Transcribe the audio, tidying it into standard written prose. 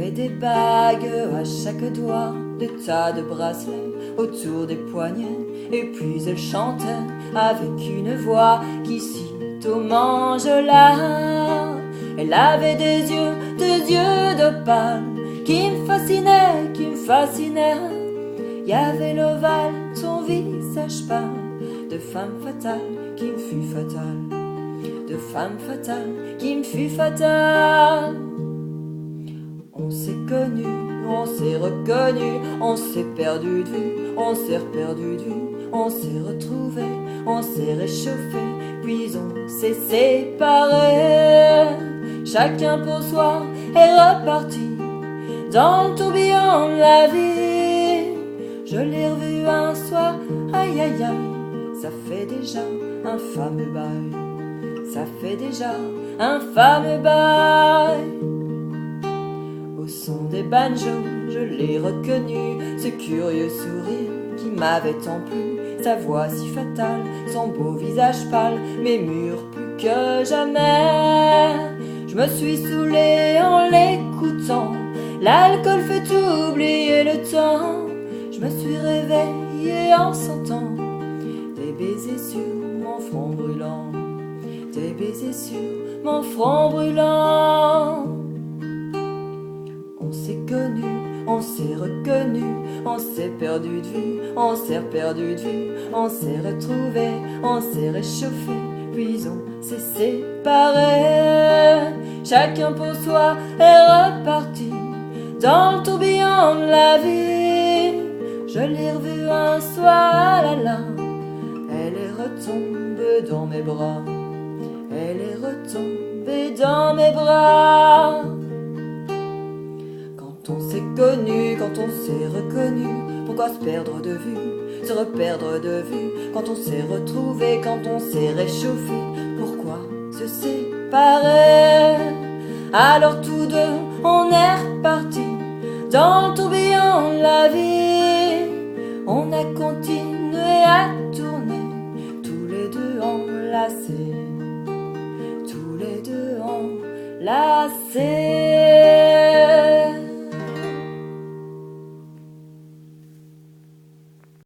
avait des bagues à chaque doigt, des tas de bracelets autour des poignets, et puis elle chantait avec une voix qui sitôt m'enjôla. Elle avait des yeux d'opale qui me fascinaient, qui me fascinaient. Y avait l'ovale, son visage pâle, de femme fatale qui me fut fatale, de femme fatale qui me fut fatale. On s'est connus, on s'est reconnus, on s'est perdu de vue, on s'est reperdu de vue, on s'est retrouvés, on s'est réchauffés, puis on s'est séparés. Chacun pour soi est reparti dans le tourbillon de la vie. Je l'ai revu un soir, aïe aïe aïe, ça fait déjà un fameux bail, ça fait déjà un fameux bail. Au son des banjos, je l'ai reconnu, ce curieux sourire qui m'avait tant plu, sa voix si fatale, son beau visage pâle, mes murs plus que jamais. Je me suis saoulé en l'écoutant, l'alcool fait oublier le temps. Je me suis réveillé en sentant des baisers sur mon front brûlant, des baisers sur mon front brûlant. On s'est connus, on s'est reconnus, on s'est perdu de vue, on s'est perdu de vue, on s'est retrouvés, on s'est réchauffés, puis on s'est séparés. Chacun pour soi est reparti dans le tourbillon de la vie. Je l'ai revue un soir, là là, elle est retombée dans mes bras, elle est retombée dans mes bras. Quand on s'est connu, quand on s'est reconnu, pourquoi se perdre de vue, se reperdre de vue? Quand on s'est retrouvé, quand on s'est réchauffé, pourquoi se séparer? Alors tous deux, on est repartis dans le tourbillon de la vie. On a continué à tourner, tous les deux enlacés, tous les deux enlacés.